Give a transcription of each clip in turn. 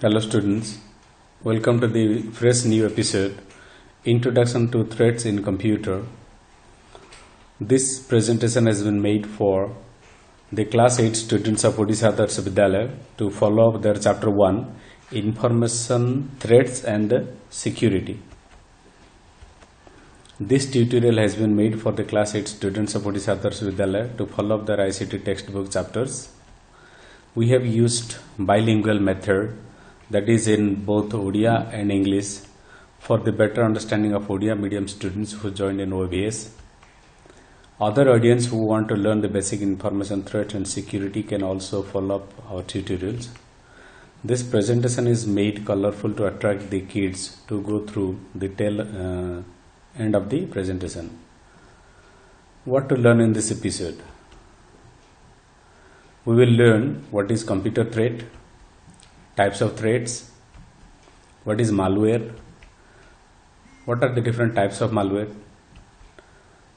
Hello students, welcome to the fresh new episode, Introduction to Threats in Computer. This presentation has been made for the class 8 students of Odisha Adarsh Vidyalaya to follow up their chapter 1, Information Threats and Security. This tutorial has been made for the class 8 students of Odisha Adarsh Vidyalaya to follow up their ICT textbook chapters. We have used bilingual method, that is in both Odia and English, for the better understanding of Odia medium students who joined in OBS. Other audience who want to learn the basic information threat and security can also follow up our tutorials. This presentation is made colorful to attract the kids to go through the tail end of the presentation. What to learn in this episode? We will learn what is computer threat, types of threats, what is malware, what are the different types of malware,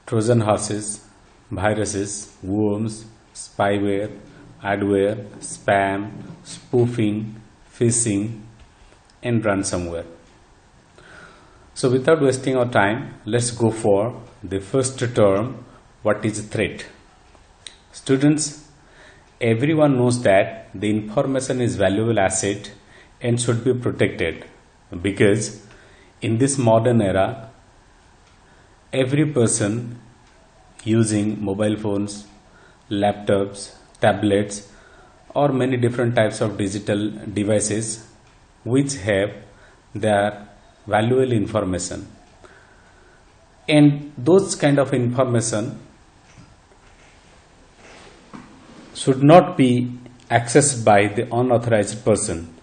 Trojan horses, viruses, worms, spyware, adware, spam, spoofing, phishing, and ransomware. So without wasting our time, let's go for the first term, what is threat. Students, everyone knows that the information is valuable asset and should be protected, because in this modern era, every person using mobile phones, laptops, tablets, or many different types of digital devices which have their valuable information, and those kind of information should not be accessed by the unauthorized person,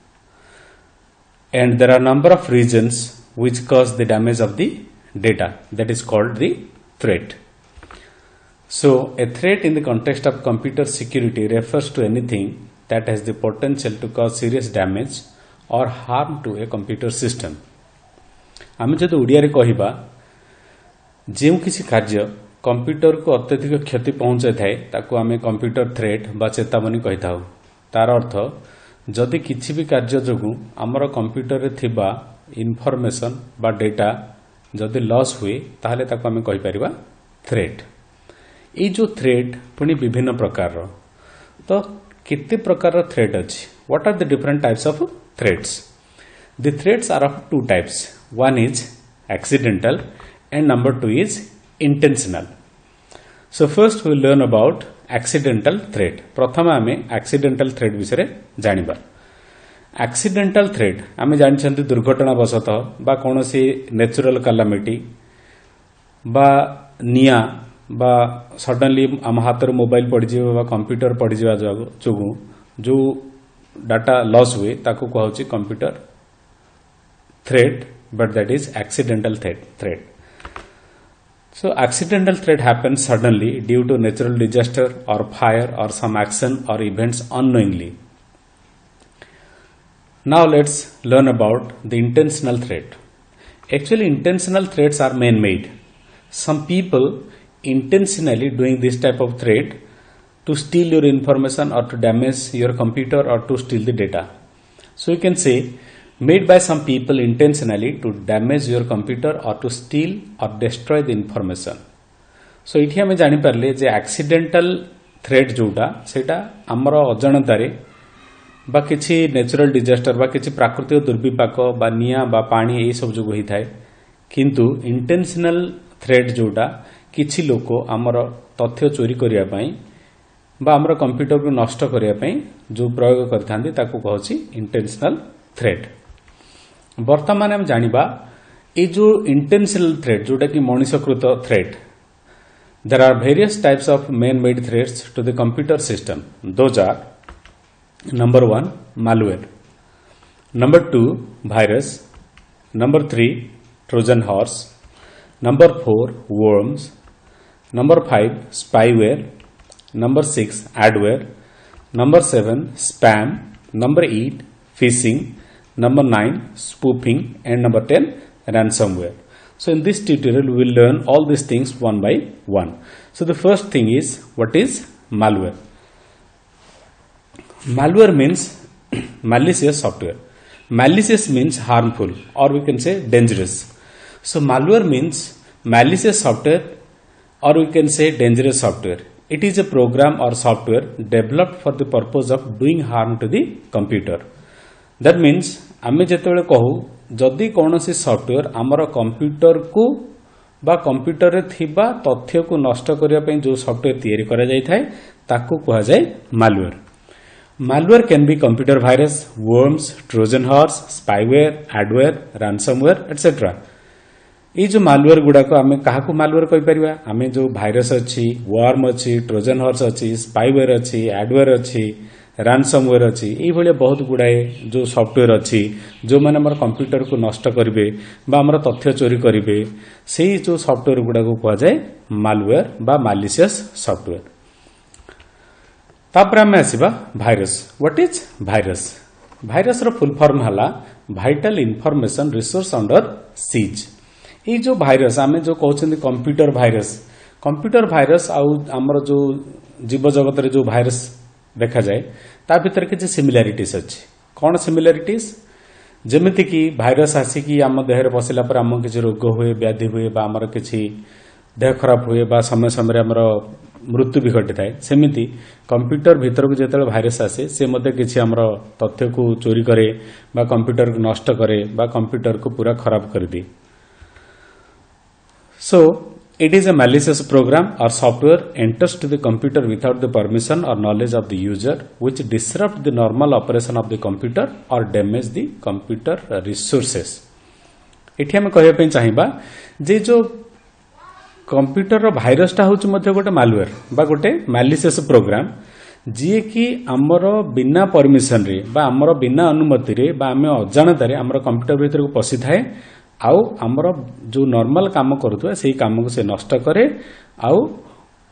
and there are number of reasons which cause the damage of the data, that is called the threat. So a threat in the context of computer security refers to anything that has the potential to cause serious damage or harm to a computer system. आमे जदि ओडिया रे कहिबा जेउ किसी कार्य computer को अत्यधिक क्षति पहुंचाई थाए ताको आमे कंप्यूटर थ्रेट बा चेतावनी कहि थाउ। तार अर्थ जदि किछि भी कार्य जोगु हमर कंप्यूटर रे थिबा इन्फॉर्मेशन बा डेटा जदि लॉस हुए ताहले ताको आमे कहि परिबा थ्रेट। ए जो थ्रेट पुनी विभिन्न प्रकार रो, तो किते प्रकार रो थ्रेट अछि, what are the different types of threats? The threats are of two types. One is accidental and number two is intentional. So first we will learn about accidental threat. प्रथम आमे accidental threat विषय जानिबा। Accidental threat आमे जानिछन्ति दुर्घटना वशतः बा कोनोसी natural calamity बा निया बा सडनली आम हातर मोबाइल पड़ जिवा बा कंप्यूटर पड़ जिवा जोगु जो डाटा लॉस हुए ताको कहउछि computer threat, but that is accidental threat. So accidental threat happens suddenly due to natural disaster or fire or some action or events unknowingly. Now let's learn about the intentional threat. Actually, intentional threats are man-made. Some people intentionally doing this type of threat to steal your information or to damage your computer or to steal the data. So you can say made by some people intentionally to damage your computer or to steal or destroy the information. So इठी हमें जानी परले जे accidental threat जोटा सेटा हमर अजाणतारे बा किछि natural disaster बा किछि प्राकृतिक दुर्विपाक बा निया बा पानी एई सब जो होई थाए, किंतु इंटेंशनल थ्रेट जोटा किछि लोक हमर तथ्य चोरी करिया पई बा हमर कंप्यूटर को नष्ट करिया पई जो प्रयोग करथांती ताको कहछि इंटेंशनल थ्रेट। वर्तमान हम जानिबा ए जो इंटेंशनल थ्रेट जोटा कि मनुष्यकृत threat, there are various types of man made threats to the computer system. Those are number 1 malware, number 2 virus, number 3 Trojan horse, number 4 worms, number 5 spyware, number 6 adware, number 7 spam, number 8 phishing, number 9 spoofing, and number 10 ransomware. So in this tutorial we will learn all these things one by one. So the first thing is, what is malware? Malware means malicious software. Malicious means harmful, or we can say dangerous. So malware means malicious software, or we can say dangerous software. It is a program or software developed for the purpose of doing harm to the computer. That means आमे जेतेबेले कहू जदि कौनसी software आमर computer को बा computer रे थिबा तथ्य को नष्ट करिया पई जो सॉफ्टवेयर तैयारी करा जाय थाए ताकू कहा जाय malware. Malware can be computer virus, worms, Trojan horse, spyware, adware, ransomware, etc. ये जो मालवेयर गुड़ा को आमे कहा को मालवेयर कहि परिबा आमे जो भाइरस अछि, वर्म अछि, ट्रोजन हॉर्स अछि, स्पाइवेयर अछि, एडवेयर अछि, ransomware अछि, एई भले बहुत गुडाए जो सॉफ्टवेयर अछि जो माने हमर कंप्यूटर को नष्ट करिवे बा हमर तथ्य चोरी करिवे सेही जो सॉफ्टवेयर गुड़ा को कहा जाय मालवेयर बा मालिशियस सॉफ्टवेयर. तापर आमे आसीबा virus. What is virus? Virus रो फुल फॉर्म हला vital information resource under seize. ये जो भाइरस आमे जो कहउछन कंप्यूटर भाइरस आउ हमर जो जीव जगत रे जो भाइरस देखा जाए ता भीतर किछि सिमिलरिटीज अछि. कोन सिमिलरिटीज? जेमिति कि भाइरस आसी कि आम देह रे बसिला पर आम किछि रोग हुए, व्याधि हुए बा हमर किछि देह खराब हुए बा समय समय रे हमर मृत्यु भी घटी थाए. सेमिति कंप्यूटर भीतर को जेतले भाइरस आसे से मते किछि हमर तथ्य को चोरी करे बा कंप्यूटर को नष्ट करे बा कंप्यूटर को पूरा खराब कर दी. So it is a malicious program or software enters to the computer without the permission or knowledge of the user, which disrupt the normal operation of the computer or damage the computer resources. एठी हम कहय पे चाहिबा जे जो computer रो virus टा होच मध्ये गोटे malware बा गोटे मैलिशियस प्रोग्राम जी कि आमर बिना परमिशन रे बा आमर बिना अनुमति रे बा आमे अजाणता रे आमर कंप्यूटर भीतर को पसी थाए आउ आमर जो नॉर्मल काम करूथुआ सेही काम को से नष्ट करे आउ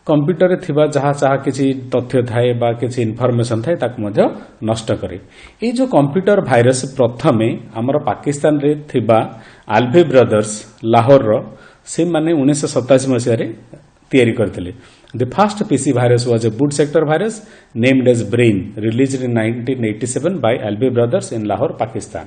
कंप्यूटर रे थिबा जहा चाहा किछि तथ्य थाए बा किछि इनफॉरमेशन थाए ताक मध्ये नष्ट करे. ए जो कंप्यूटर भाइरस प्रथमे आमर पाकिस्तान रे थिबा आल्फे ब्रदर्स लाहौर रो से माने 1987 मसिया रे तैयारी करथिले. The first PC virus was a boot sector virus named as Brain released in 1987 by Alvi brothers in Lahore Pakistan.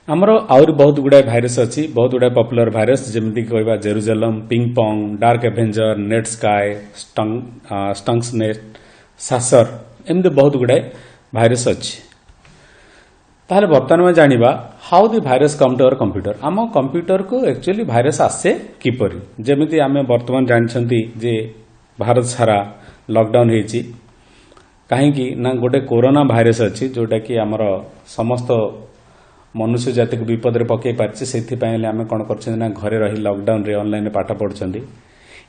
आमर आउर बहुत गुडाए भाइरस अछि, बहुत गुडाए पॉपुलर भाइरस जेमिति कहबा Jerusalem, ping pong, dark avenger, Netsky, Stuxnet, सासर एमदे बहुत गुडाए भाइरस अछि. ताहले वर्तमान में जानिबा how the virus come to our computer. आम कंप्यूटर को एक्चुअली भाइरस आसे किपरि जेमिति आमे वर्तमान जानछंती जे भारत सारा लॉकडाउन हेछि काहे कि ना गोटे कोरोना भाइरस अछि जोटा कि हमर समस्त मनुष्य जाति को विपद रे पके पारछि. सेथि पयले आमे कोन करछन ना घरे रही लॉकडाउन रे ऑनलाइन रे पाठ पढछंती.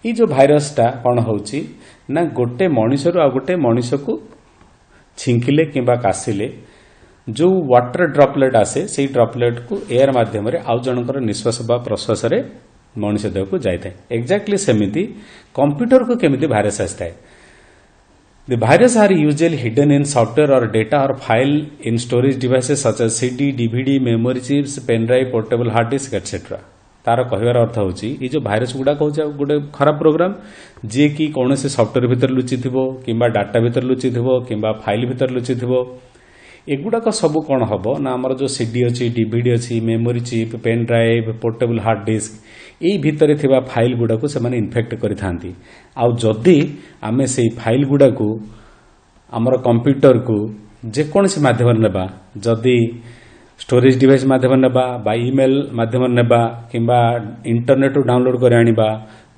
ई जो भाइरस टा कोन होउछि ना गोटे मनुष्य रो आ गोटे मनुष्य को छिंकिले किबा कासिले जो वाटर ड्रॉपलेट आसे से ड्रॉपलेट को एयर माध्यम रे आउ जनकर निश्वास बा प्रश्वास रे मनुष्य देह को जाइଥାଏ. एक्जाक्टली सेमिति कंप्यूटर को केमिति virus आस्ताय. The viruses are usually hidden in software or data or file in storage devices such as CD, DVD, memory chips, pen drive, portable hard disk, etc. तार कहबार अर्थ होची ये जो भाइरस गुडा कहउछ गोटे खराब प्रोग्राम जे कि कोनोसे software भीतर लुचि थिबो किबा डाटा भीतर लुचि थिबो किबा फाइल भीतर लुचि थिबो. एगुडा का सब कौन हम ना आमर जो सीडी अच्छी डीवीडी अच्छी memory chip pen drive portable hard disk यही भितर थिबा फाइल गुडा को से इनफेक्ट करिथांती. आउ जदि आमे से फाइल गुडा को आमर कंप्यूटर को जेकोसी माध्यम नेबा जदि स्टोरेज डिवाइस माध्यम नेबा बा ईमेल माध्यम नेबा किंबा इंटरनेट रो डाउनलोड कर आनिबा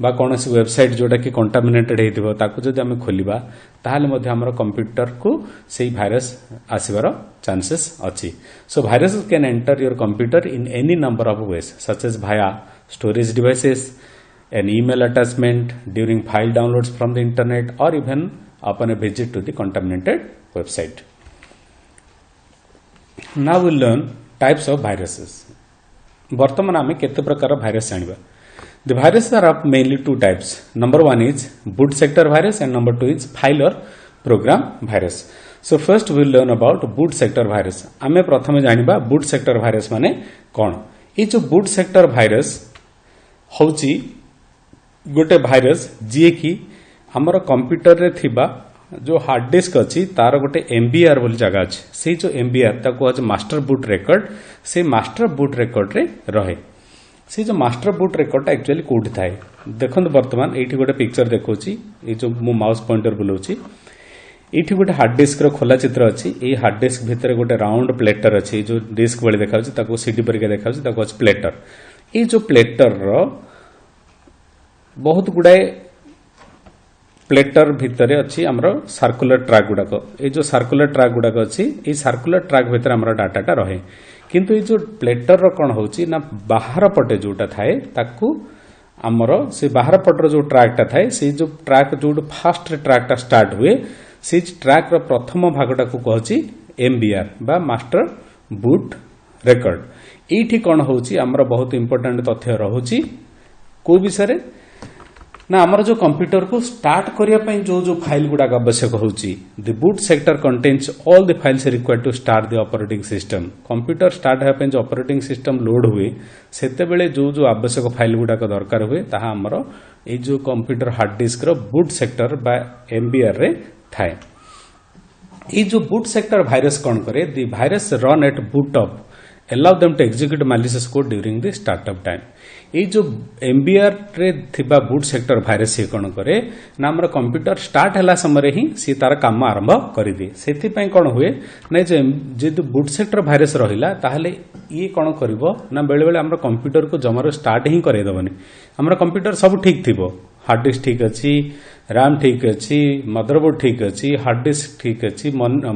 बा कौन सी वेबसाइट जोटा कि कंटामिनेटेड हेतिबो ताकू जदि आमे खोलिबा ताहाले मध्ये हमर कंप्यूटर को सेही भाइरस आसीबार चांसेस अछि. So virus can enter your computer in any number of ways such as via storage devices, an email attachment, during file downloads from the internet और even upon a visit to the contaminated website. Now we learn types of viruses. वर्तमान आमे केते प्रकार virus जानिबा. The viruses are of mainly two types. Number one is boot sector virus and number two is file or program virus. So first we will learn about boot sector virus. आमे प्रथमे जानिबा boot sector virus माने कोन. ये जो boot sector virus होची गोटे virus जे कि हमर computer रे थिबा जो हार्ड डिस्क अच्छी तार गोटे एमबीआर बोली जगह अच्छे से जो एमबीआर ताको आज मास्टर बूट रेकर्ड से मास्टर बूट रेकर्ड रे रहे से जो मास्टर बूट रेकर्ड एक्चुअली कोठी थाए देखो बर्तमान ये गोटे पिक्चर देखो ये जो मो माउस पॉइंटर बुलाऊँगी ये गोटे हार्ड डिस्क रो खोला चित्र अच्छी ये हार्ड डिस्क भितर गोटे राउंड प्लेटर अच्छी जो डिस्क भाई देखा सीडी परिका देखा प्लेटर ये जो प्लेटर रो बहुत गुड़ाए प्लेटर भितर अच्छी आमर सर्कुलर ट्रैक गुड़ाक ये जो सर्कुलर ट्रैक गुड़ाक अच्छी ये सर्कुलर ट्रैक भितर आमर डाटाटा रहे किंतु ये जो प्लेटर रो कौन होची ना बाहर पटे जोटा थाए ताकू आमर से बाहर पटर जो ट्रैकटा थाए से जो ट्रैक जो फास्ट ट्रैकटा स्टार्ट हुए से ट्रैक रो प्रथम भागटा को कहची एमबीआर बा मास्टर बूट रेकर्ड एठी कौन होची आमर बहुत इंपोर्टेंट तथ्य रहुची को विषय ना आमर जो कंप्यूटर को स्टार्ट करिया पई जो फाइल गुडा आवश्यक होची the boot sector contains all the files required to start the operating system computer start होया पई जो ऑपरेटिंग सिस्टम लोड हुए सेते बेले जो आवश्यक फाइल गुडा दरकार हुए ताहा आमर ए जो कंप्यूटर हार्ड डिस्क रो बूट सेक्टर बा एमबीआर रे थाए ये जो बूट सेक्टर वायरस कौन करे the virus run at boot up allow them to execute malicious code during the startup time ये जो एमबीआर रे थिबा बूट सेक्टर वायरस ये कौन करे ना हमर कंप्यूटर स्टार्ट हला समय ही सी तार काम आरंभ कर दिए सेति पई कौन हुए ना जो बूट सेक्टर वायरस रहिला ताहले ये कौन करिवो ना बेले बेले हमर कंप्यूटर को जमारो स्टार्ट ही करे दबनी हमर कंप्यूटर सब ठीक थिबो हार्ड डिस्क ठीक अच्छी रैम ठीक अच्छी मदरबोर्ड ठीक अच्छी हार्ड डिस्क ठीक अच्छी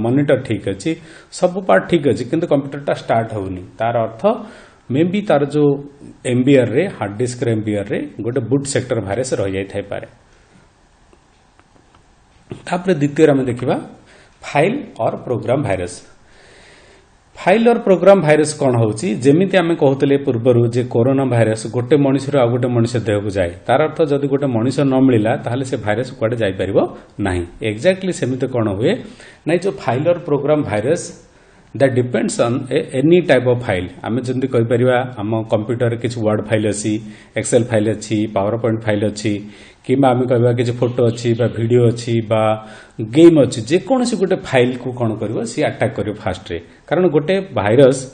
मॉनिटर ठीक अच्छी सब पार्ट ठीक अच्छी किंतु कंप्यूटर स्टार्ट होनी तार अर्थ मे बी तार जो एमबीआर रे हार्ड डिस्क रे एमबीआर रे गोटे बूट सेक्टर वायरस रही जाई थाई पारे तापर द्वितीय आम देखा फाइल और प्रोग्राम वायरस फाइल और प्रोग्राम वायरस कौन होची जेमिति आमे कहतले पूर्वरु जे कोरोना वायरस गोटे मनुष्य आ गोटे मनुष्य देह को जाए तार अर्थ जदि गोटे मनुष्य न मिला ताहले से वायरस कुआडे जाई परिबो नाही एक्जेक्टली सेमिति कौन हुए नै जो फाइल और program virus that depends on any type of file आमे जंदी कहि परिबा हम कंप्यूटर किछ वर्ड फाइल अछि एक्सेल फाइल अछि पावर पॉइंट फाइल अछि किबा आमे कहबा किछ फोटो अछि बा वीडियो अछि बा गेम अछि जे कोनसी गोटे फाइल को कोन करबो सी अटैक करियो फास्ट रे कारण गोटे वायरस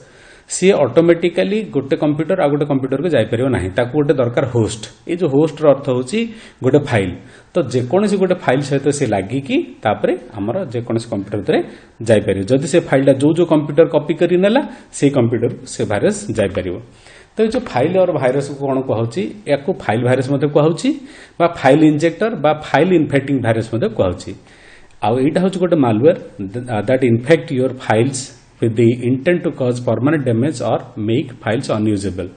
सी ऑटोमेटिकली गोटे कंप्यूटर आ गोटे कंप्यूटर को जाई परियो नाही ताकू गोटे दरकार होस्ट ए जो होस्ट रो अर्थ होची गोटे फाइल तो जे कोनसी गोटे फाइल सहित से लागि कि तापरे हमर जे कोनसी कंप्यूटर रे जाई परियो जदि से फाइलटा जो कंप्यूटर कॉपी करि नेला से कंप्यूटर से वायरस जाई परियो तो जो फाइल और वायरस को कौन कहूची या फाइल वायरस मते कहूची बा फाइल इंजेक्टर बा फाइल इन्फेक्टिंग वायरस मते कहूची आउ एटा होची गोटे malware that infect your files with the intent to cause permanent damage or make files unusable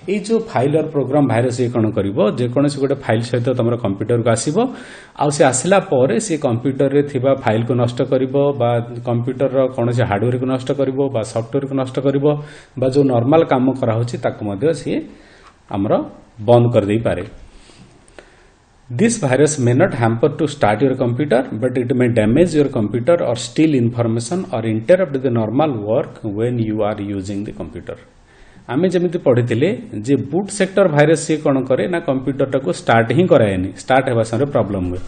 ये जो फाइल और प्रोग्राम वायरस ये कौन करिवो जे कोनसी गोटे फाइल सहित तमरा कंप्यूटर को आसीबो आ से आसिला परे से कंप्यूटर रे थिबा फाइल को नष्ट करिवो बा कंप्यूटर रो कोनसी हार्डवेयर को नष्ट करिवो बा सॉफ्टवेयर को नष्ट करिवो बा जो नॉर्मल काम करा होची ताको मध्ये से हमरा बंद कर देई पारे This virus may not hamper to start your computer, but it may damage your computer or steal information or interrupt the normal work when you are using the computer. आमे जमिति पढ़िथिले जे बूट सेक्टर वायरस से कोन करे ना computer टाको start ही करायनी start हेबा समय problem हुए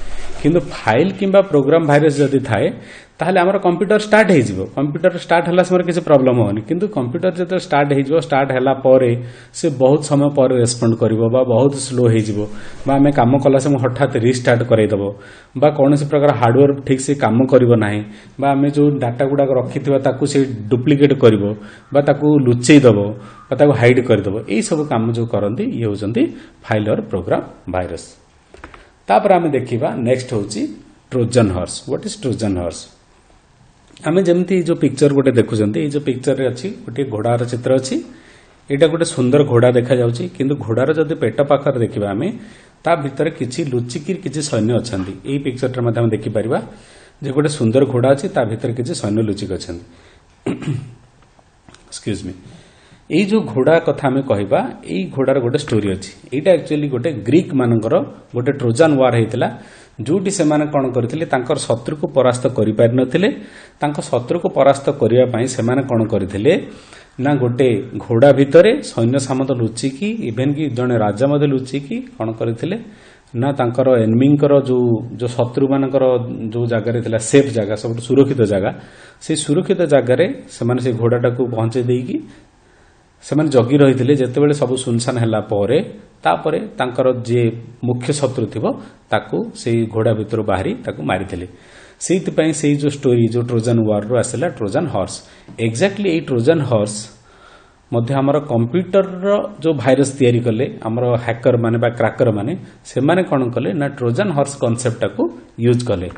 किंतु file किंबा प्रोग्राम वायरस जदि थाए ताहले हमर कंप्यूटर स्टार्ट हे जिवो कंप्यूटर स्टार्ट हला समय किछ प्रॉब्लम होनी किंतु कंप्यूटर जते स्टार्ट हे जिवो स्टार्ट हला परे से बहुत समय पर रेस्पोंड करिवो बा बहुत स्लो हे जिवो बा हमें काम कला से हठात रीस्टार्ट करै दबो बा कोनसी प्रकार हार्डवेयर ठीक से काम करिवो नाही बा हमें जो डाटा गुडा रखिथिबा ताकू से डुप्लीकेट करिवो बा ताकू लुचेई दबो बा ताकू हाइड कर दबो एई सब काम जो करंदी ये होजंती फाइल और प्रोग्राम वायरस तापर हमें देखिबा नेक्स्ट होची Trojan horse what is Trojan horse आमे जमती जो पिक्चर गोटे देखुचंती ये जो पिक्चर रे अछि गोटे घोड़ार चित्र अछि एटा गोटे सुंदर घोड़ा देखा जाउची किंतु घोड़ार जदि पेट पाखर देखिबा आमे ता भीतर किछि लुचिकिर किछि सैन्य अछंती एई पिक्चर रे मध्ये हम देखि परिबा जे गोटे सुंदर घोड़ा अछि ता भीतर किछि सैन्य लुचिक अछंती एक्सक्यूज मी एई जो घोड़ा कथा हमें कहबा एई घोड़ार गोटे स्टोरी अछि एटा एक्चुअली गोटे ग्रीक मानकर गोटे ट्रोजन वार हेतिला जोटी से माने कोन करथिले तांकर शत्रु को परास्त करि पारि नथिले तांको शत्रु को परास्त करिया पई से माने कोन करथिले ना गोटे घोड़ा भितरे सैन्य सामंत लुचि की इवेन की जने राजा मध्ये लुचि की कोन करथिले ना तांकर एनिमींकर जो शत्रु मानकर जो जगार थिला सेफ जगह सब सुरक्षित जगह से सुरक्षित जगार से घोड़ाटा को पहुंचे देकी से जगी रही जितेबाला सब सुनसान है तापर तांकर जे मुख्य शत्रु थिबो ताकू से घोड़ा भितर बाहरी ताकू मारी से जो स्टोरी जो ट्रोजन वार रो आसला ट्रोजन हॉर्स एक्जाक्टली ए ट्रोजन हॉर्स मध्य आमर कंप्यूटर जो भाइरस तैयारी कले आमर हैकर माने बा क्रैकर माने से माने कौन कले ना ट्रोजन हॉर्स कॉन्सेप्ट को यूज कले।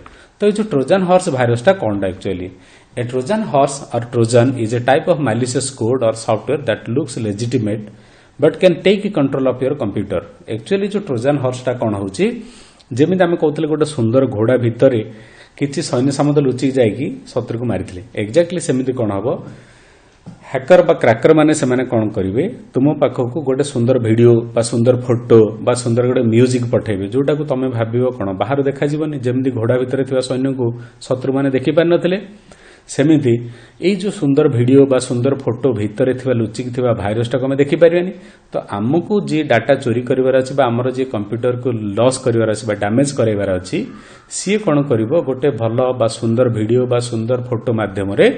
तो ये जो ट्रोजन हॉर्स भाइरसटा कौन एक्चुअली ए ट्रोजन हॉर्स और Trojan is a type of malicious code और software that looks legitimate but can take control of your computer. Actually जो ट्रोजन हॉर्सटा कौन होची जेमिति आमे कहउतले गोटे सुंदर घोड़ा भितरे किछि सैन्य सामंत लुचि जाइकी शत्रु को मारिथिले एक्जाक्टली सेमिति कौन हबो हैकर बा क्रैकर माने से माने कौन करिवे तुम पाखक गोटे सुंदर वीडियो बा सुंदर फोटो बा सुंदर गोटे म्यूजिक पठेबे जोटा को तमे भाबिबो कोन बाहर देखा जीवनी जेमि घोड़ा भितर थिबा सैन्य को शत्रु माने देखि पार नथिले सेमिति एई जो सुंदर वीडियो बा सुंदर फोटो भितर थिबा लुचिक थिबा भाइरसटा को देखि पारिबानी। तो आमको जे डाटा चोरी करिवार अछि बा हमर जे कंप्यूटर को लॉस करिवार अछि बा डैमेज करैवार अछि सी कोन करिवो गोटे भलो बा सुंदर वीडियो बा सुंदर फोटो माध्यम रे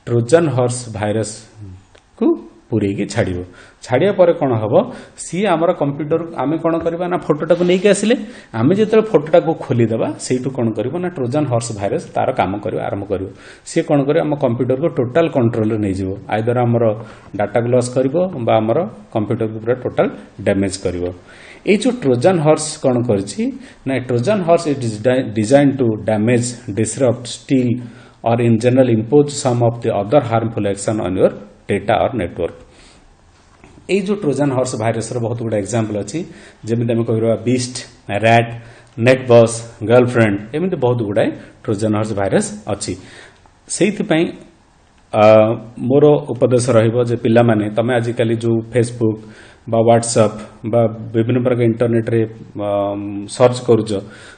ट्रोजन हॉर्स भाइरस को पूरेकी छाड़िबो छाड़िया पर कौन हम सी आमर कंप्यूटर आमे कौन करबा ना फोटोटा को लेके आसिले आमे जेते फोटोटा को खोलीदेबा सेठू कौन करबो ना ट्रोजन हॉर्स भाइरस तार काम करियो आरंभ करियो सी कौन करियो आम कंप्यूटर को टोटल कंट्रोल नै जिवो आइदर आमर डाटा को लॉस करिवो बा आमर कंप्यूटर को पूरा टोटल डैमेज करिवो। ए जो ट्रोजन हॉर्स कौन करछि ना Trojan horse it is design to damage disrupt steal और in general impose some of the other harmful action on your data or network। ए जो ट्रोजन हॉर्स भाइरस रो बहुत good example अछि जेमिति हम कहबा बीस्ट रैट नेटबॉस गर्लफ्रेंड एमिति बहुत good Trojan horse virus अछि। सेहिति पई मोर उपदेश रहिबो जे पिला माने तमे आज काली जो फेसबुक बा व्हाट्सएप बा विभिन्न प्रकार इंटरनेट रे सर्च करूछ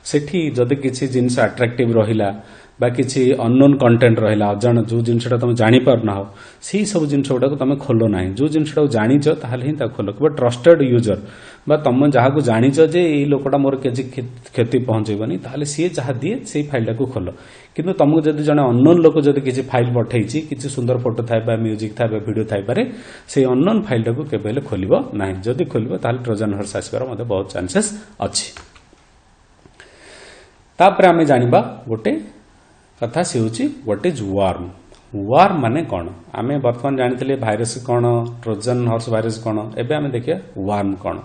सेठी जदि किछि जिंस अट्रैक्टिव रहिला बा किसी अननोन कंटेंट रहा अजाण जो जिनसा तुम जापारना हो से सब जिन गुड़ा तुम खोल ना जो जिनसा जाच ही खोल बट ट्रस्टेड यूजर बा तुम जहाँ को जाच जे ये लोकटा मोर किसी क्षति पहुंचेबनी ताले सी जहाँ दिए से फाइल को खोल किंतु तुमको जब जड़े अननोन लोक जब किसी फाइल पठे किसी सुंदर फोटो थाए म्यूजिक थाए वीडियो थाईपे से अननोन फाइल को केवल खोल ना जदि खोल ट्रोजन हॉर्स आसबार मत बहुत चांसेस अच्छी। तापर आम जाना गोटे कथा से होची व्हाट इज वार्म। वार्म माने कौन आमे वर्तमान जानिथिले भाइरस कौन ट्रोजन हॉर्स भाइरस कौन एबे आमे देखिया वार्म कौन।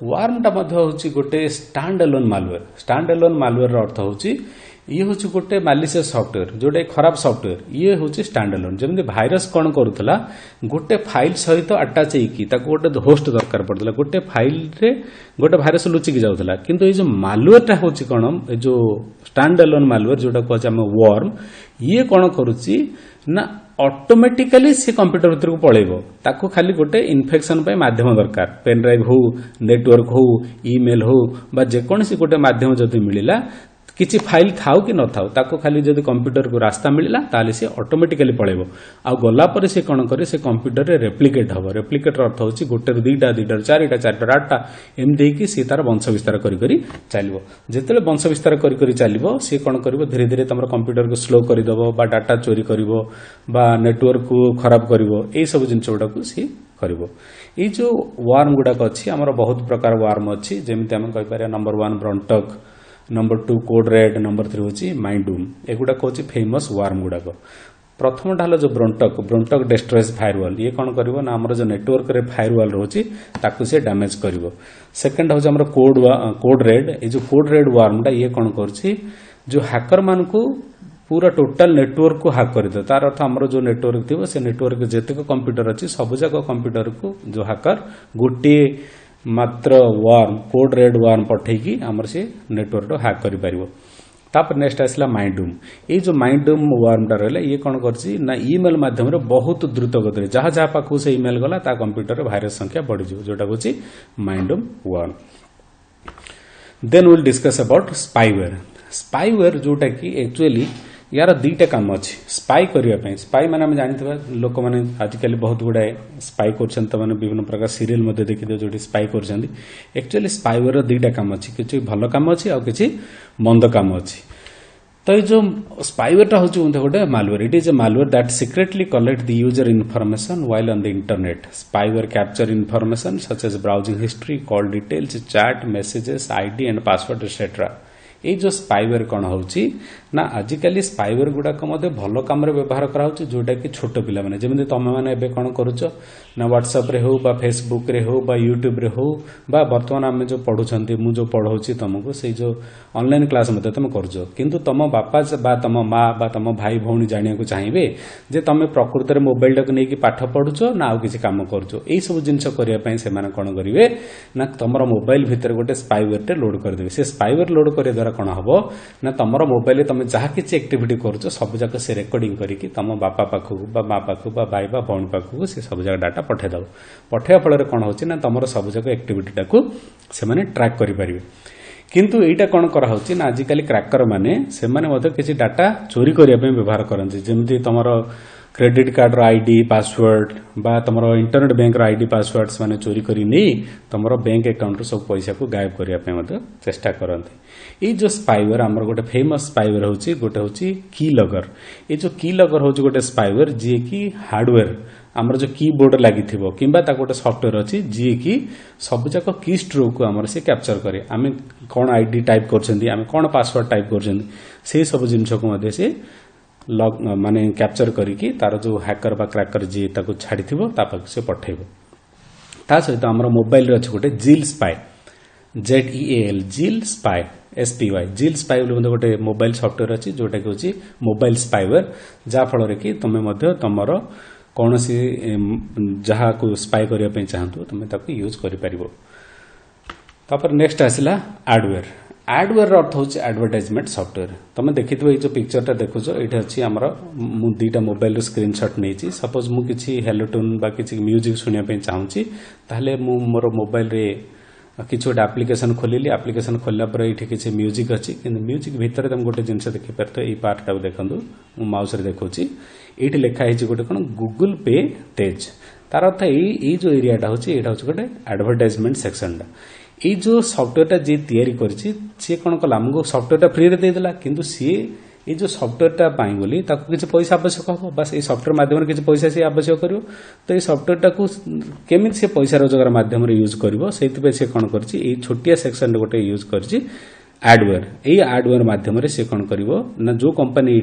वार्मटा मध्य होची गोटे stand alone malware. Stand alone malware रो अर्थ होची ये होची गोटे मैलिशियस सॉफ्टवेयर जोटे खराब सॉफ्टवेयर ये होची स्टैंड एलोन। जेमि भाइरस कौन करूथला गोटे फाइल सहित अटैच हेकी ताको गोटे होस्ट दरकार पड़तला गोटे फाइल रे गोटे भाइरस लुचिकी जाउथला किंतु ये जो मालवेयरटा होची कौन ए जो स्टैंड एलोन मालवेयर जोटा कहछ हम वार्म ये कौन करूची ना ऑटोमेटिकली से कंप्यूटर भीतर को पळेबो ताको खाली गोटे इन्फेक्शन पे माध्यम दरकार पेन ड्राइव हो नेटवर्क हो ईमेल हो बा जे कोनसी गोटे माध्यम जदि मिलिला किसी फाइल थाउ कि न थाउ ताको खाली जदि कंप्यूटर को रास्ता मिलला ताले से ऑटोमेटिकली पळेबो आ गला पर से कोन करे से कंप्यूटर रे रेप्लिकेट हबो। रेप्लिकेट अर्थ होची गोटे दुईटा दुईटा चारिटा चारिटा आठटा एम देकी से तार वंश विस्तार करी करी चलिबो। जेतेले वंश विस्तार करी करी चलिबो से कोन करबो धीरे धीरे तमर कंप्यूटर को स्लो करी दबो बा डाटा चोरी करिवो बा नेटवर्क को खराब करिवो ए सब जिंस गुडा को से करिवो। ए जो वार्म गुडा अछि हमर बहुत प्रकार वार्म अछि जेमिति हम कहि पारे number 1 Brontok number 2 code red number 3 होची माइंडूम एगुडा होची फेमस वार्म गुडाक। प्रथम ढाल जो ब्रोंटक डिस्ट्रॉयज फायरवॉल ये कौन करिवो ना हमर जो नेटवर्क रे फायरवॉल रोची ताकू से डैमेज करिवो। सेकंड होची हमर कोड रेड ए जो कोड रेड वार्मटा ये कौन करची जो हैकर मान को पूरा टोटल नेटवर्क को हैक कर दे तार अर्थ हमर जो नेटवर्क थिबो से नेटवर्क जेतेक कंप्यूटर अछि सब जाक कंप्यूटर को जो हैकर गोटे मात्र वार्म कोड रेड वार्म पठेकी हमर से नेटवर्क तो हैक करि परिवो। तापर नेक्स्ट आसला माइंडूम ये जो माइंडूम वार्मटा रहले ये कौन करछि ना ईमेल माध्यम रे बहुत द्रुत गति जहाँ जहाँ पाखु से ईमेल गला ता कंप्यूटर रे भाइरस संख्या बढ़ी जो जोटा होछि Mydoom worm. Then will discuss about spyware. Spyware जोटा कि एक्चुअली यार दुईटा काम अच्छी स्पाई करने स्पाई मैंने आम जानते लोक मैंने आजिकल बहुत गुड़ाए स्पाई कर विभिन्न प्रकार सीरियल देखिए जो स्पाई कर एक्चुअली स्पाईवेयर दुईटा काम अच्छी किसी भल काम अच्छी आ कि मंद काम अच्छी तो ये जो स्पाईवेयर हूँ गोटे malware it is a malware that secretly collect the user information while on the internet spyware capture information such as browsing history call details chat messages ID and password etcetera ये जो spyware कौन होची ना आजिकल spyware गुड़ाक भल कम व्यवहार कराऊँ जोटा कि छोट पिला माने जमी तुम मैंने कौन करुच ना व्हाट्सएप रे हो बा फेसबुक रे हो बा यूट्यूब रे हो बा वर्तमान आम जो पढ़ुंट मु जो पढ़ाऊँ तुमको से जो ऑनलाइन क्लास मत तुम करुच किंतु तुम बापा बा तुम माँ बा तुम भाई भौणी जाना चाहिए जे तुम प्रकृत में मोबाइल टाक नहीं पाठ पढ़ुच ना आउ किसी काम करुच यही सब जिनस करने से कौन करेंगे ना तुम मोबाइल भितर गोटे स्पाईवेयर लोड करदे से स्पाईवेयर लोड करने द्वारा कौन हम ना तुम मोबाइल तुम जहाँ किसी एक्टिविटी करुच सब जाक से रेकर्डिंग करके तुम बापा पाखक बा माँ पाखक बा भाई बा भौणी पाखक से सब जगह डाटा पठेदेव पठेवा फल कौन होची ना तुम सब जाक एक्टिविटी टाक से ट्रैक करेंगे किंतु एटा कौन कराऊँ ना आजिकल क्रैकर माने से किसी डाटा चोरी करने व्यवहार करते जमी तुम क्रेडिट कार्ड आईडी पासवर्ड बा तुम इंटरनेट बैंक आईडी पासवर्ड माने चोरी करी नहीं तुम बैंक अकाउंट सब पैसा को गायब करने चेष्टा करते ये जो स्पाईवेयर आमर गोटे फेमस स्पाईवेयर होची गोटे होची की लगर ये जो की लगर होची गोटे स्पाईवेयर जी की हार्डवेयर आमर जो कीबोर्ड लगी कि गोटे सॉफ्टवेयर अच्छी जी की सब जाक की स्ट्रोक को आमर से कैप्चर करे आम कौन आईडी टाइप कर कौन पासवर्ड टाइप कर सब जिनस को से लॉग माने कैप्चर करिकी तार जो हैकर बा क्रैकर जी ताको छाड़ी थिबो तापाक से पठेबो ता सहित हमर मोबाइल रे अछि गोटे जिल स्पाई ZEAL जिल स्पाई SPY जिल स्पाई बोले गोटे मोबाइल सॉफ्टवेयर अछि जोटा कि होछि मोबाइल स्पाईवेयर जा फल रे कि तमे मध्ये तमरो कोनोसी जहा को स्पाई करिया पे चाहंतु तमे ताको यूज करि परिबो तापर नेक्स्ट आसिला एडवेयर एडवेयर अर्थ हूँ एडवर्टाइजमेंट सॉफ्टवेयर तुम देखि ये जो पिक्चरटा देखुच ये अच्छी आमर मु दुईटा मोबाइल स्क्रीनशॉट नहीं सपोज मु किसी हेलो ट्यून बा किसी म्यूजिक सुनिया चाहूँगी ताहले मु मोर मोबाइल रे किसी गोटे आप्लिकेसन खोलिली आप्लिकेसन खोलला पर ये किसी म्यूजिक अच्छी कि म्यूजिक भितर तुम गोटे जिनस देखिपार ये पार्टा देखूँ मु माउस रे देखुची ये लिखाई गोटे कौन गूगल पे तेज तार अर्थ ये जो एरियाटा हूँ यहाँ हूँ गोटे एडवर्टाइजमेंट सेक्शनटा ये जो सॉफ्टवेयर जी तैयारी सी कौन कला आमको सॉफ्टवेयर फ्री रे देदेला किंतु सी ये जो सॉफ्टवेयर पाई बोली किसी पैसा आवश्यक हम बस ये सॉफ्टवेयर माध्यम किसी पैसा सी आवश्यक कर तो ये सॉफ्टवेयर टाक केमी से पैसा रोजगार माध्यम यूज कर से कौन कर छोटिया सेक्शन गोटे यूज कर एडवेयर यही एडवेयर माध्यम से कौन कर जो कंपनी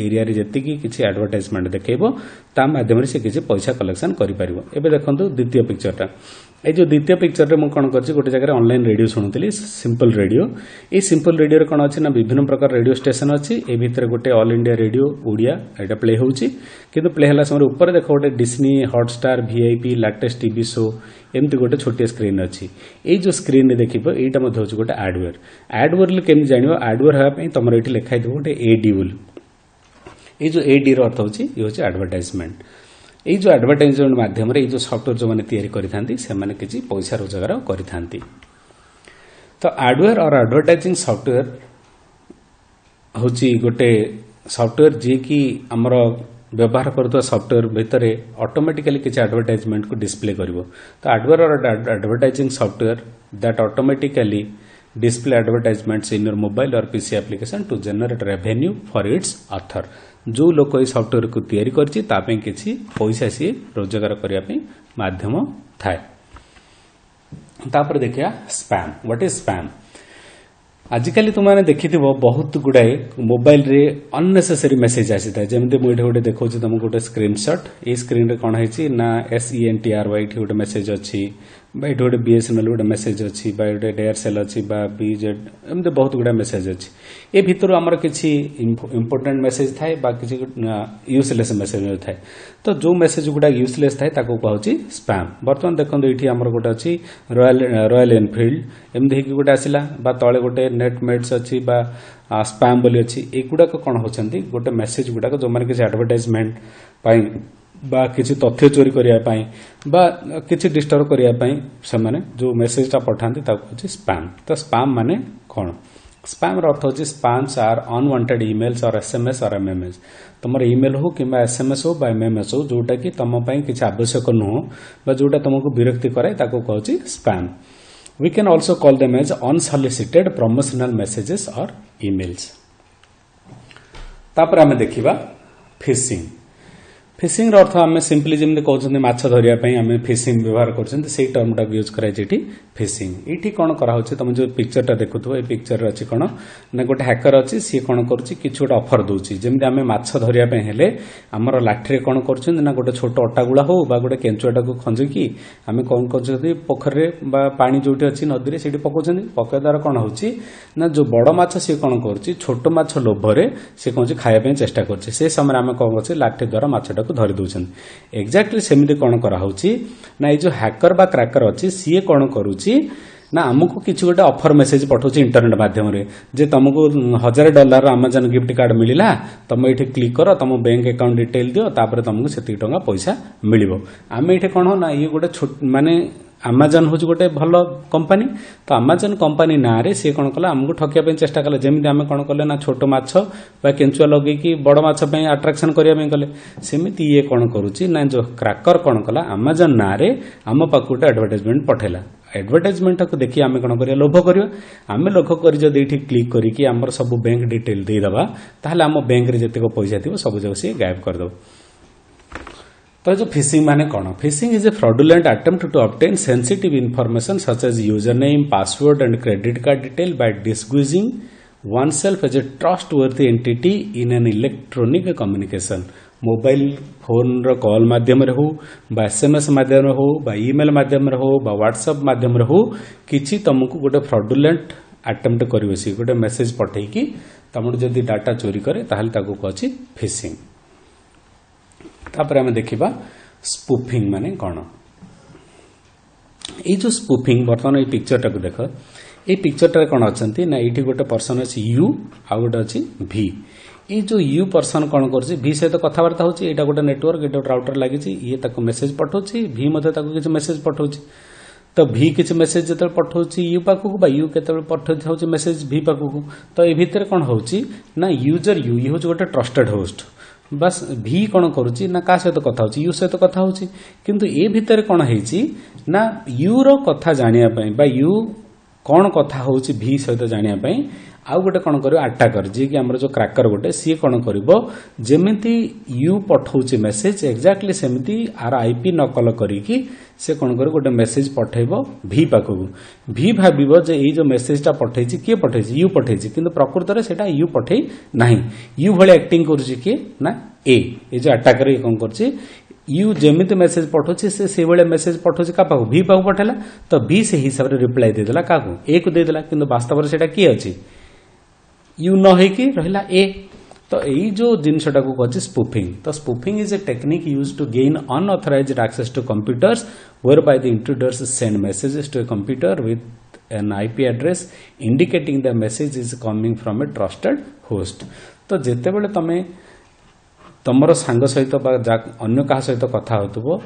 एरिया जी किसी एडवर्टाइजमेंट देखो ता माध्यम से किसी पैसा कलेक्शन कर देखो द्वितीय पिक्चरटा ये जो द्वितीय पिक्चर में कौन कर गोटे जगह ऑनलाइन रेडियो शुणुली सिंपल रेडियो ये सिंपल रेडियो कौन अच्छी ना विभिन्न प्रकार रेडियो स्टेशन अच्छी ए भितर गोटे ऑल इंडिया रेडियो ओडिया यहाँ प्ले होची किंतु प्ले होला समय ऊपर देख गोटे Disney Hotstar VIP latest TV show एमती गोटे छोटिया स्क्रीन अच्छी ये जो स्क्रीन देख यहाँ हूँ गोटे एडवेयर एडवेयर केमी जान एडवेयर होगापी तुम ये लिखाई दो गोटे AD बोल ये जो AD अर्थ हूँ ये हूँ एडवर्टाइजमेंट ये जो एडवर्टाइजमेंट माध्यम ये जो सॉफ्टवेयर जो मैंने तैयारी करें किसी पैसा रोजगार करें तो एडवेयर और एडवर्टाइजिंग सॉफ्टवेयर हूँ गोटे सॉफ्टवेयर जी की आमर व्यवहार कर सॉफ्टवेयर भितर ऑटोमेटिकली किसी एडवर्टाइजमेंट को डिस्प्ले करिवो तो एडवेयर और advertising software that automatically display advertisements in your mobile और PC application to generate revenue for its author जो लोक ये सॉफ्टवेयर को तैयारी करछि तापे किछि पैसा सी रोजगार करने माध्यम थाए तापर देखिया स्पैम व्हाट इज स्पैम आजिकल तुमने देखि बहुत गुड़ाए मोबाइल रे अननेसेसरी मेसेज आसी था जमी मुझे गोटे देखा तुमको गोटे स्क्रीनशॉट ये स्क्रीन रे कौन है ना SENTRY गोटे मेसेज अच्छी ये गोटे BSNL गोटे मेसेज अच्छी गोटे एयरसेल अच्छी BZ एमती बहुत गुड़ा मेसेज अच्छी ये भितर आमर किसी इंपोर्टेंट मेसेज थाए किसी यूजलेस मेसेज थाए तो जो मेसेज गुड़ा यूजलेस थाए कहूँ स्पैम बर्तमान देखो ये आमर गोटे अच्छी रॉयल एनफिल्ड एमती गोटे आसला तले गोटे नेट मेड्स अच्छी स्पैम बोली अच्छी एगुड़ाक कौन होती गोटे मेसेज गुड़ाक जो मैंने किसी एडवर्टाइजमेंट बा किसी तथ्य चोरी करने बा किसी डिस्टर्ब करने से जो मेसेजटा पठाती हूँ स्पैम तो स्पैम माने कौन स्पैम अर्थ होची स्पैम्स आर अनवांटेड ईमेल्स और एसएमएस और एमएमएस तुम ईमेल हो कि एसएमएस हो बा एमएमएस हो जोटा कि तुम किसी आवश्यक नुह बा जोटा तुमको विरक्ति करे ताको कहूची spam we can also call them as unsolicited promotional messages और ईमेल्स तापर आम देखा फिशिंग फिशिंग अर्थ आम सिंपली जमी कहते माछ धरियापी आम फिशिंग व्यवहार कर टर्मटा यूज कराई फिशिंग ये कौन कराऊँ तुम जो पिक्चरटा देखुव ये पिक्चर अच्छी कौन ना गोटे हैकर अच्छी सी कौन कर गोटे ऑफर दूसरी जमी आम माछ धरियापी हेले आमर लाठी कौन कर गोटे छोट अटागुला हो बा गोटे केंचुआटा को खंजिकी आम कौन कर पोखर पानी जो अच्छी नदी से पकाउछन पकाइवा द्वारा कौन होची ना जो बड़ माछ सी कौन कर छोट माछ लोभरे सी कौन खायापी चेष्टा कर समय आम कौन कर लाठी द्वारा माछटा को धरी दौरान एक्जाक्टली सेमती कौन कराऊँ ना ये जो हैकर बा क्रैकर अच्छी सी कौन करुच्ची ना आमको किसी गोटे ऑफर मेसेज पठाऊँ इंटरनेट माध्यम जे तुमको $1000 अमेजन गिफ्ट कार्ड मिलला तुम ये क्लिक कर तुम बैंक अकाउंट डिटेल दियो तापर तुमको से टंका पैसा मिल आम ये कौन ना ये गोटे माने अमेजन हूँ गोटे भल कंपनी तो अमेजन कंपनी ना रे सी कौन कला आमको ठकिया चेष्टा कले जमी आम कौन कले ना छोट माछ बा केंचुआ लगे बड़ माछ आट्राक्शन करने कले सेमती ये कौन करुच्ची ना जो क्रैकर कौन कला अमेजन ना रे आम पाख गोटे एडवर्टाइजमेंट पठेला एडवर्टाइजमेंट को देखिए आम कौन कर लोभ कर आम लोभ कर क्लिक करके आमर सब बैंक डिटेल देदेबा ताहले आम बैंक रे जतिक पैसा थी सब जगह सी गायब करदे तो जो फिशिंग माने कौन phishing is a fraudulent attempt to obtain sensitive information such as user name password and credit card detail by disguising oneself as a trustworthy entity in an electronic communication mobile phone रो call माध्यम रे हो बा SMS माध्यम रे हो बा email माध्यम रे हो बा व्हाट्सएप माध्यम रे हो किछि तुमको गोटे फ्रॉडुलेंट अटेम्प्ट करिवसी गोटे मेसेज पठेई कि तुमर जदी डाटा चोरी करे ताहले ताको कहछि फिशिंग तापर हम देखिबा स्पूफिंग माने कोन ए जो स्पूफिंग बर्तमान ए पिक्चरटा को देखो ये पिक्चरटा कौन अच्छा ना ये गोटे पर्सन अच्छी यू आ गोटे अच्छी भी ये जो यू पर्सन कौन कर भी सहित कथबार्ता होची एटा गोटे नेटवर्क एटा गोटे राउटर लगी ये ताको मेसेज पठाउछि भी मते ताको किछ मेसेज पठाउछि तो भी किछ मेसेज जते पठाउछि यू पाखु बा यू केते पठाउछि मेसेज भी पाखु तो ए भितर कौन होची ना यूजर यू ये होची गोटे ट्रस्टेड होस्ट बस भी कौन करुच्ची ना का सहित कथा होची यू सहित कथा होची किंतु ए भितर कौन हेची ना यू रो कथा जानिया पई बा यू कौन कथा होची भी सहित जानिया पई आउ गोटे कौन करियो अटैकर जे कि हमर जो क्रैकर गोटे सी कौन करिवो जेमिति यू पठाउची मेसेज एक्जाक्टली सेमिति आर आईपी नकल करिकी से कौन करियो गोटे मेसेज पठेइबो भी पाखु भी भाबिबो जे एई जो मेसेजटा पठेइची के पठेइची यू पठेइची किंतु प्रकृत रे सेटा यू पठेई नाही यू भले एक्टिंग करूची के ना ए जो अटैकर कौन करची यू जेमिति मेसेज पठाउची से बेले मेसेज पठाउची का पाखु भी पाखु पठेला तो भी से हिसाब रे रिप्लाई देदेला काकू ए को देदेला किंतु वास्तव रे सेटा की अछि यू न होइकी रहिला ए तो यही जो जिनसटा को कहछि स्पूफिंग तो spoofing is a technique used to gain unauthorised access to computers whereby the intruders send messages to a computer with an IP address indicating the message is coming from a trusted host तो जेते बेले तमे तमरो सांग सहित अन्य कहा सहित कथा होतबो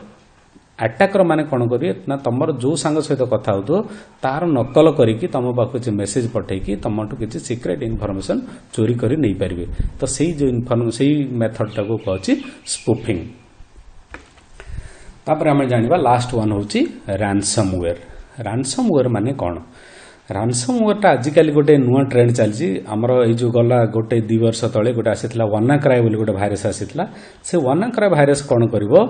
अटैकर माने कौन करिए ना तमर जो सांग सहित कथा हो तार नकल करिकी तम पाखु जे मेसेज पठेकी तमठु किछि सीक्रेट इनफॉरमेशन चोरी करि नै परिबे तो सेही जो सेही मेथड टाको कहछि स्पूफिंग तापर हम जानिबा लास्ट वन होछि रैनसमवेयर माने कौन रैनसमवेयर ता आजिकल गोटे नुआ ट्रेंड चलछि हमर ए जो गला गोटे 2 वर्ष तळे गोटे आसीतला WannaCry बोली गोटे भाइरस आसीतला से WannaCry भाइरस कौन करिवो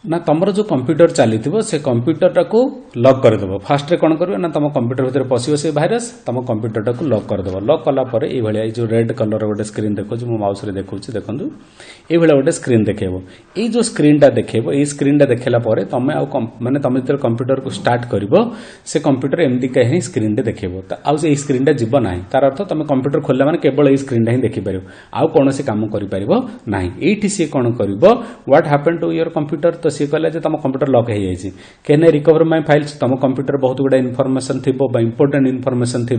ना तमर जो कंप्यूटर चली से कंप्यूटर टाको लॉक करदेव फास्ट रे कौन कर ना तुम कंप्यूटर भीतर पशिव से भाइरस तुम कंप्यूटर टाको लॉक करदेव लॉक कलापर ये जो रेड कलर गोटे स्क्रीन देखो मो माउस रे देखो देखो ये गोटे स्क्रीन देखेबो ये जो स्क्रीन टा देखेबो ये स्क्रीन टा देखला परे तमे आ माने तमे जब कंप्यूटर को स्टार्ट करिवो से कंप्यूटर एमती कहीं स्क्रीन टे देखेबो आउ से स्क्रीन टा जीव नाही तार अर्थ तमे कंप्यूटर खोलला माने केवल ये स्क्रीन टा ही देखि परिबो आउ कोनोसी काम करि परिबो नाही एठी से कोन करिवो what happened to your computer तो सी कहला जे तुम कंप्यूटर लॉक हो जाइए कैन रिकवर माय फाइल्स तुम कंप्यूटर बहुत गुड़ा इनफॉरमेशन थी इंपोर्टेंट इनफॉरमेशन थी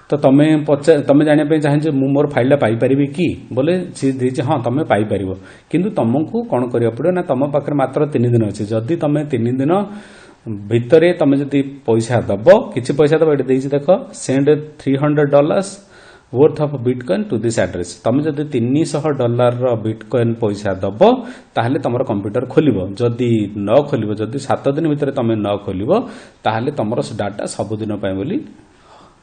तो तुम्हें जानापी चाहे मु मोर फाइल पाई परिबी कि बोले सी दीजिए हाँ तुम पाइपर किंतु तुमको कौन करा पड़ो ना तुम पाखे मात्र 3 दिन अच्छे जदि तुम 3 दिन भितरे तुम जदि पैसा दब किसी पैसा दब ये देख send $300 worth of bitcoin to this address तुम जदि $300 बिटकॉइन पैसा दब ताहले तुम कंप्यूटर खोलिबो जदि न खोलिबो जदि 7 दिन भितर तुम न खोलिबो ताहले तुम डाटा सबुदिन बोली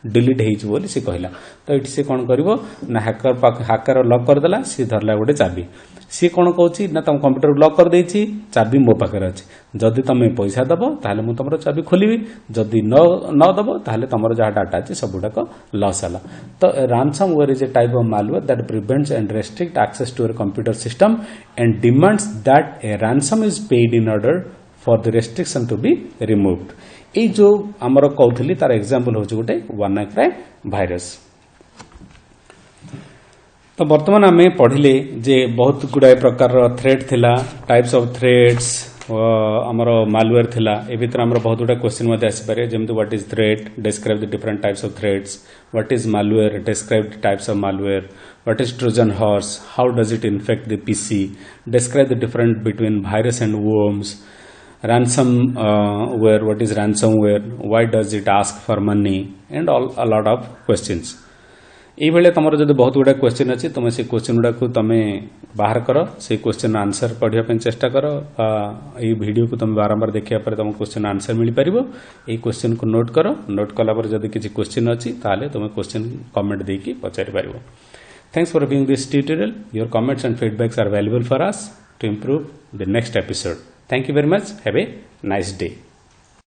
डिलीट होली सी कहला तो ये सी कौन करिवो ना हाकर लॉक करदेला सी धरला गोटे चाबी सी कौन कहूँ ना तुम कंप्यूटर लॉक कर देछि चाबी मो पाखे अच्छी जदि तुम पैसा दब ताहले मु तुम चाबी खोलिबी जदि न दब ताहले तुम जहाँ डाटा अच्छी सबुड़ाक लॉस है तो ransomware is a type of malware that prevents and restricts access to your computer system and demands that a ransom is paid in order for the restriction to be removed ये जो आमर कहूली तार example हूँ गोटे WannaCry virus तो बर्तमान आम पढ़िले जे बहुत गुड़ाए प्रकार थ्रेट थिला टाइप्स ऑफ थ्रेट्स आमर मालवेयर थिला ए भीतर आमर बहुत गुड़ा क्वेश्चन आसीपारे जमती what is threat describe the different types of threats what is malware describe the types of malware what is Trojan horse how does it infect the PC describe the different between virus and worms ransomware what is ransomware why does it ask for money and a lot of questions ये तुम जो बहुत गुड़ा question अच्छी तुम से question गुड़ा को तुम बाहर कर से क्वेश्चन आंसर पढ़ाई चेष्टा कर ये वीडियो को तुम बारंबार देखा पर तुम क्वेश्चन आंसर मिल पार ये क्वेश्चन को नोट कर नोट कलापर जब किसी क्वेश्चन अच्छी ताले तुम क्वेश्चन कमेंट देकी पचारि पार thanks for viewing this tutorial your comments and feedbacks are valuable for us to improve the next episode Thank you very much. Have a nice day.